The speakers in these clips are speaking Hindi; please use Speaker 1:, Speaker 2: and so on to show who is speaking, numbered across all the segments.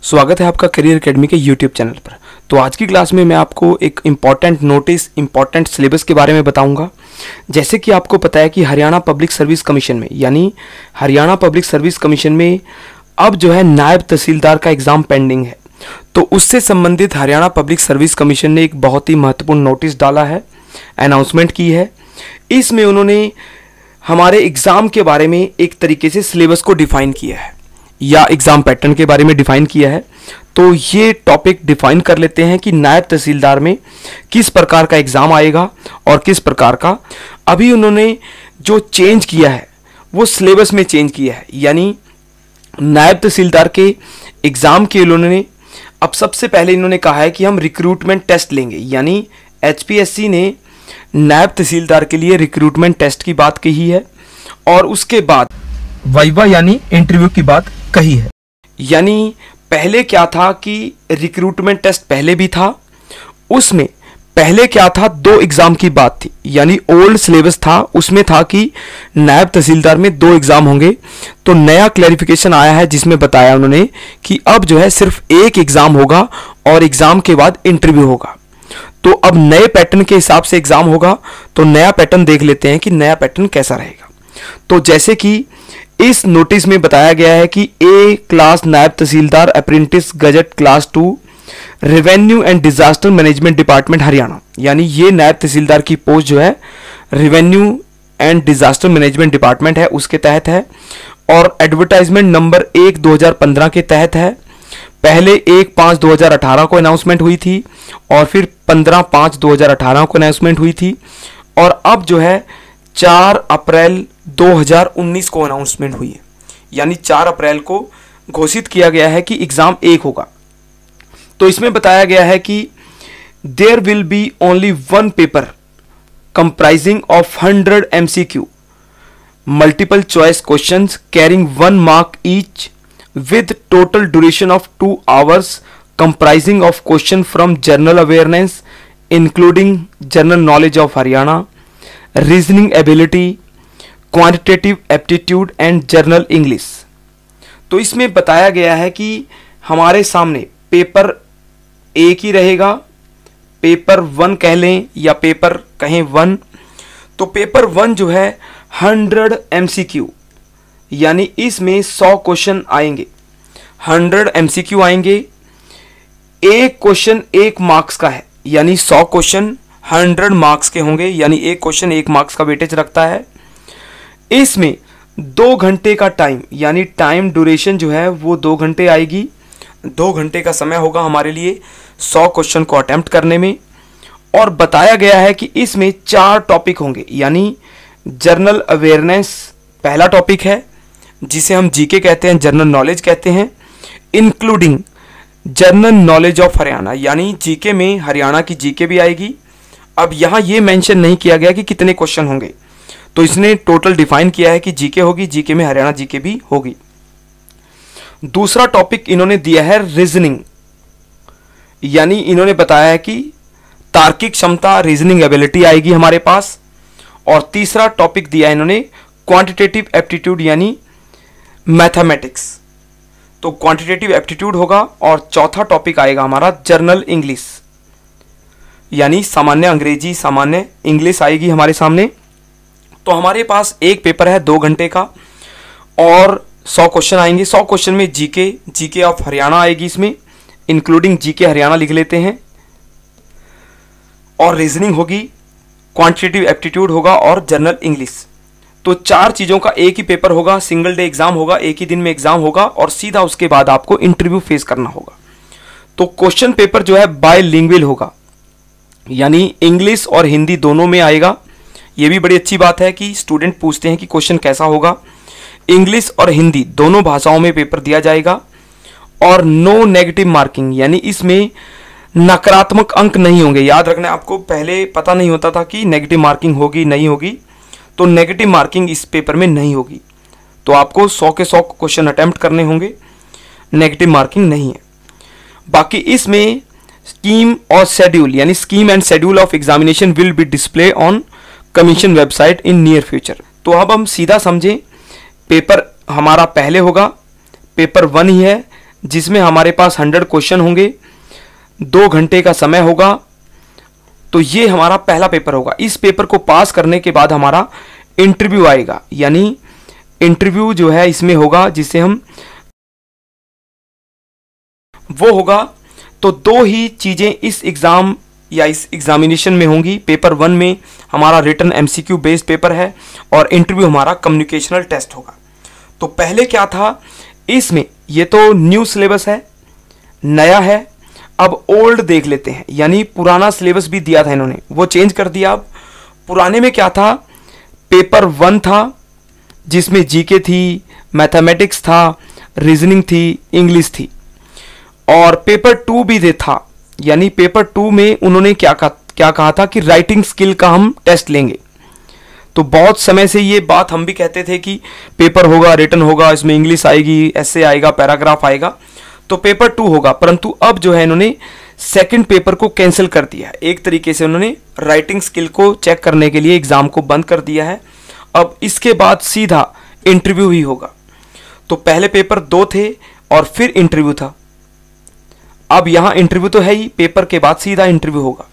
Speaker 1: स्वागत है आपका करियर एकेडमी के यूट्यूब चैनल पर। तो आज की क्लास में मैं आपको एक इम्पॉर्टेंट नोटिस, इम्पॉर्टेंट सिलेबस के बारे में बताऊंगा। जैसे कि आपको पता है कि हरियाणा पब्लिक सर्विस कमीशन में यानी हरियाणा पब्लिक सर्विस कमीशन में अब जो है नायब तहसीलदार का एग्ज़ाम पेंडिंग है। तो उससे संबंधित हरियाणा पब्लिक सर्विस कमीशन ने एक बहुत ही महत्वपूर्ण नोटिस डाला है, अनाउंसमेंट की है। इसमें उन्होंने हमारे एग्ज़ाम के बारे में एक तरीके से सिलेबस को डिफ़ाइन किया है या एग्ज़ाम पैटर्न के बारे में डिफ़ाइन किया है। तो ये टॉपिक डिफ़ाइन कर लेते हैं कि नायब तहसीलदार में किस प्रकार का एग्ज़ाम आएगा और किस प्रकार का। अभी उन्होंने जो चेंज किया है वो सिलेबस में चेंज किया है, यानी नायब तहसीलदार के एग्ज़ाम के उन्होंने अब सबसे पहले इन्होंने कहा है कि हम रिक्रूटमेंट टेस्ट लेंगे, यानी HPSC ने नायब तहसीलदार के लिए रिक्रूटमेंट टेस्ट की बात कही है और उसके बाद वाइवा यानी इंटरव्यू की बात कही है। यानी पहले क्या था कि रिक्रूटमेंट टेस्ट पहले भी था, उसमें पहले क्या था, दो एग्जाम की बात थी, यानी ओल्ड सिलेबस था, उसमें था कि नायब तहसीलदार में दो एग्जाम होंगे। तो नया क्लैरिफिकेशन आया है जिसमें बताया उन्होंने कि अब जो है सिर्फ एक एग्जाम होगा और एग्जाम के बाद इंटरव्यू होगा। तो अब नए पैटर्न के हिसाब से एग्जाम होगा। तो नया पैटर्न देख लेते हैं कि नया पैटर्न कैसा रहेगा। तो जैसे कि इस नोटिस में बताया गया है कि A class naib tehsildar apprentice gazette class 2 revenue and disaster management department Haryana, यानी ये नायब तहसीलदार की पोस्ट जो है revenue and disaster management department है उसके तहत है और एडवर्टाइजमेंट नंबर 1/2015 के तहत है। पहले 1/5/2018 को अनाउंसमेंट हुई थी और फिर 15/5/2018 को अनाउंसमेंट हुई थी और अब जो है 4 अप्रैल 2019 को अनाउंसमेंट हुई है, यानी 4 अप्रैल को घोषित किया गया है कि एग्जाम एक होगा। तो इसमें बताया गया है कि there will be only one paper comprising of 100 MCQ multiple choice questions carrying 1 mark each with total duration of 2 hours comprising of question from general awareness including general knowledge of Haryana, reasoning ability, quantitative aptitude and general English। तो इसमें बताया गया है कि हमारे सामने पेपर एक ही रहेगा, पेपर 1 कह लें या पेपर कहें 1। तो पेपर 1 जो है 100 MCQ, यानी इसमें 100 क्वेश्चन आएंगे, 100 MCQ आएंगे। एक क्वेश्चन 1 मार्क्स का है, यानी 100 क्वेश्चन 100 मार्क्स के होंगे, यानी एक क्वेश्चन 1 मार्क्स का वेटेज रखता है। इसमें 2 घंटे का टाइम, यानी टाइम ड्यूरेशन जो है वो 2 घंटे आएगी। 2 घंटे का समय होगा हमारे लिए 100 क्वेश्चन को अटेम्प्ट करने में। और बताया गया है कि इसमें 4 टॉपिक होंगे, यानी जनरल अवेयरनेस पहला टॉपिक है जिसे हम जीके कहते हैं, जनरल नॉलेज कहते हैं, including general knowledge of Haryana, यानी जीके में हरियाणा की जीके भी आएगी। अब यहाँ ये मेंशन नहीं किया गया कि कितने क्वेश्चन होंगे, तो इसने टोटल डिफाइन किया है कि जीके होगी, जीके में हरियाणा जीके भी होगी। दूसरा टॉपिक इन्होंने दिया है रीजनिंग, यानी इन्होंने बताया है कि तार्किक क्षमता, रीजनिंग एबिलिटी आएगी हमारे पास। और तीसरा टॉपिक दिया है इन्होंने क्वांटिटेटिव एप्टीट्यूड, यानी मैथमेटिक्स। तो क्वांटिटेटिव एप्टीट्यूड होगा। और चौथा टॉपिक आएगा हमारा जनरल इंग्लिश, यानी सामान्य अंग्रेजी, सामान्य इंग्लिश आएगी हमारे सामने। तो हमारे पास एक पेपर है 2 घंटे का और 100 क्वेश्चन आएंगे। 100 क्वेश्चन में जीके ऑफ हरियाणा आएगी, इसमें इंक्लूडिंग जीके हरियाणा लिख लेते हैं। और रीजनिंग होगी, क्वांटिटेटिव एप्टीट्यूड होगा और जनरल इंग्लिश। तो 4 चीज़ों का एक ही पेपर होगा, सिंगल डे एग्जाम होगा, एक ही दिन में एग्जाम होगा और सीधा उसके बाद आपको इंटरव्यू फेस करना होगा। तो क्वेश्चन पेपर जो है बायलिंगुअल होगा, यानी इंग्लिश और हिंदी दोनों में आएगा। ये भी बड़ी अच्छी बात है कि स्टूडेंट पूछते हैं कि क्वेश्चन कैसा होगा। इंग्लिश और हिंदी दोनों भाषाओं में पेपर दिया जाएगा। और नो नेगेटिव मार्किंग, यानी इसमें नकारात्मक अंक नहीं होंगे। याद रखना, आपको पहले पता नहीं होता था कि नेगेटिव मार्किंग होगी नहीं होगी, तो नेगेटिव मार्किंग इस पेपर में नहीं होगी। तो आपको 100 के 100 क्वेश्चन अटेम्प्ट करने होंगे, नेगेटिव मार्किंग नहीं है। बाकी इसमें स्कीम और शेड्यूल, यानी scheme and schedule of examination will be display on commission website in near future. तो अब हम सीधा समझें, पेपर हमारा पहले होगा, पेपर 1 ही है, जिसमें हमारे पास 100 क्वेश्चन होंगे, 2 घंटे का समय होगा। तो ये हमारा पहला पेपर होगा। इस पेपर को पास करने के बाद हमारा इंटरव्यू आएगा, यानी इंटरव्यू जो है इसमें होगा, जिसे हम वो होगा। तो 2 ही चीजें इस एग्जाम या इस एग्जामिनेशन में होंगी। पेपर 1 में हमारा रिटन एमसीक्यू बेस्ड पेपर है और इंटरव्यू हमारा कम्युनिकेशनल टेस्ट होगा। तो पहले क्या था इसमें, ये तो न्यू सिलेबस है, नया है। अब ओल्ड देख लेते हैं, यानी पुराना सिलेबस भी दिया था इन्होंने, वो चेंज कर दिया। अब पुराने में क्या था, पेपर 1 था जिसमें जीके थी, मैथमेटिक्स था, रीजनिंग थी, इंग्लिश थी, और पेपर 2 भी था। यानी पेपर 2 में उन्होंने क्या कहा था कि राइटिंग स्किल का हम टेस्ट लेंगे। तो बहुत समय से ये बात हम भी कहते थे कि पेपर होगा, रिटन होगा, इसमें इंग्लिश आएगी, एसे आएगा, पैराग्राफ आएगा, तो पेपर 2 होगा। परंतु अब जो है इन्होंने सेकंड पेपर को कैंसिल कर दिया है। एक तरीके से उन्होंने राइटिंग स्किल को चेक करने के लिए एग्जाम को बंद कर दिया है। अब इसके बाद सीधा इंटरव्यू ही होगा। तो पहले पेपर 2 थे और फिर इंटरव्यू था। अब यहां इंटरव्यू तो है ही, पेपर के बाद सीधा इंटरव्यू होगा।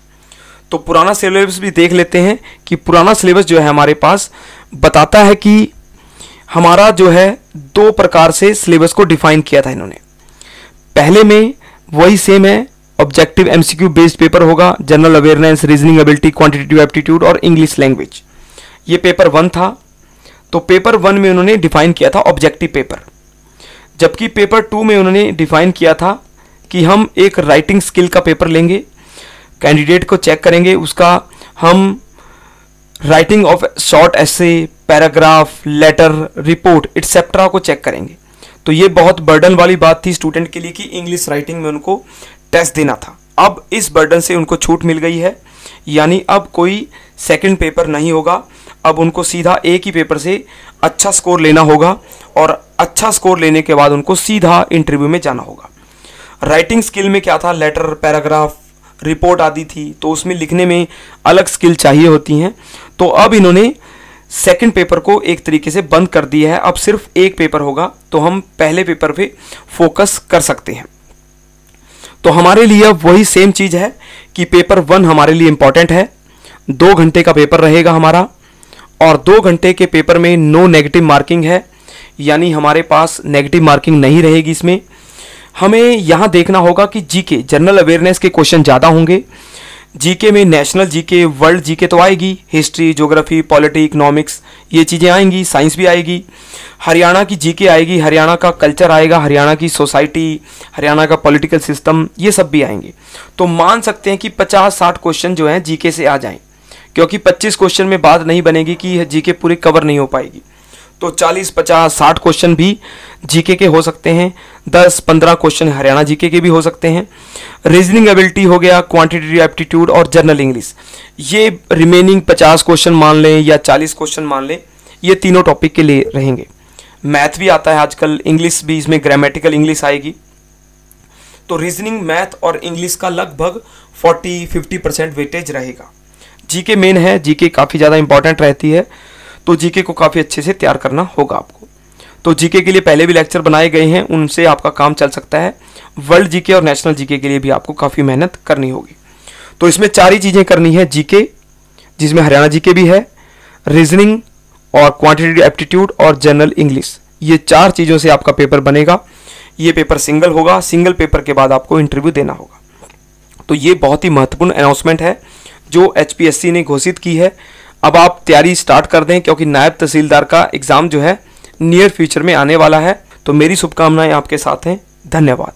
Speaker 1: तो पुराना सिलेबस भी देख लेते हैं कि पुराना सिलेबस जो है हमारे पास बताता है कि हमारा जो है 2 प्रकार से सिलेबस को डिफाइन किया था इन्होंने। पहले में वही सेम है, ऑब्जेक्टिव एमसीक्यू बेस्ड पेपर होगा, general awareness, reasoning ability, quantitative aptitude और इंग्लिश लैंग्वेज। ये पेपर 1 था। तो पेपर 1 में उन्होंने डिफाइन किया था ऑब्जेक्टिव पेपर, जबकि पेपर 2 में उन्होंने डिफाइन किया था कि हम एक राइटिंग स्किल का पेपर लेंगे, कैंडिडेट को चेक करेंगे, उसका हम writing of short essay, paragraph, letter, report etcetera को चेक करेंगे। तो ये बहुत बर्डन वाली बात थी स्टूडेंट के लिए कि इंग्लिश राइटिंग में उनको टेस्ट देना था। अब इस बर्डन से उनको छूट मिल गई है, यानी अब कोई सेकंड पेपर नहीं होगा। अब उनको सीधा एक ही पेपर से अच्छा स्कोर लेना होगा और अच्छा स्कोर लेने के बाद उनको सीधा इंटरव्यू में जाना होगा। राइटिंग स्किल में क्या था, लेटर, पैराग्राफ, रिपोर्ट आदि थी, तो उसमें लिखने में अलग स्किल चाहिए होती हैं। तो अब इन्होंने सेकंड पेपर को एक तरीके से बंद कर दिया है। अब सिर्फ एक पेपर होगा, तो हम पहले पेपर पे फोकस कर सकते हैं। तो हमारे लिए अब वही सेम चीज़ है कि पेपर 1 हमारे लिए इंपॉर्टेंट है। 2 घंटे का पेपर रहेगा हमारा, और 2 घंटे के पेपर में नो नेगेटिव मार्किंग है, यानी हमारे पास नेगेटिव मार्किंग नहीं रहेगी। इसमें हमें यहाँ देखना होगा कि जीके, जनरल अवेयरनेस के क्वेश्चन ज़्यादा होंगे। जीके में नेशनल जीके, वर्ल्ड जीके तो आएगी, हिस्ट्री, ज्योग्राफी, पॉलिटी, इकोनॉमिक्स ये चीज़ें आएंगी, साइंस भी आएगी। हरियाणा की जीके आएगी, हरियाणा का कल्चर आएगा, हरियाणा की सोसाइटी, हरियाणा का पॉलिटिकल सिस्टम, ये सब भी आएंगे। तो मान सकते हैं कि 50-60 क्वेश्चन जो हैं जीके से आ जाएं, क्योंकि 25 क्वेश्चन में बात नहीं बनेगी कि जीके पूरी कवर नहीं हो पाएगी। तो 40, 50, 60 क्वेश्चन भी जीके के हो सकते हैं। 10-15 क्वेश्चन हरियाणा जीके के भी हो सकते हैं। रीजनिंग एबिलिटी हो गया, क्वांटिटेटिव एप्टीट्यूड और जनरल इंग्लिश, ये रिमेनिंग 50 क्वेश्चन मान लें या 40 क्वेश्चन मान लें, ये तीनों टॉपिक के लिए रहेंगे। मैथ भी आता है आजकल, इंग्लिश भी, इसमें ग्रामेटिकल इंग्लिश आएगी। तो रीजनिंग, मैथ और इंग्लिश का लगभग 40-50% वेटेज रहेगा। जीके मेन है, जीके काफ़ी ज़्यादा इंपॉर्टेंट रहती है, तो जीके को काफ़ी अच्छे से तैयार करना होगा आपको। तो जीके के लिए पहले भी लेक्चर बनाए गए हैं, उनसे आपका काम चल सकता है। वर्ल्ड जीके और नेशनल जीके के लिए भी आपको काफ़ी मेहनत करनी होगी। तो इसमें 4 ही चीज़ें करनी है, जीके जिसमें हरियाणा जीके भी है, रीजनिंग और क्वांटिटेटिव एप्टीट्यूड और जनरल इंग्लिश, ये 4 चीज़ों से आपका पेपर बनेगा। ये पेपर सिंगल होगा, सिंगल पेपर के बाद आपको इंटरव्यू देना होगा। तो ये बहुत ही महत्वपूर्ण अनाउंसमेंट है जो HPSC ने घोषित की है। अब आप तैयारी स्टार्ट कर दें, क्योंकि नायब तहसीलदार का एग्ज़ाम जो है नियर फ्यूचर में आने वाला है। तो मेरी शुभकामनाएं आपके साथ हैं। धन्यवाद।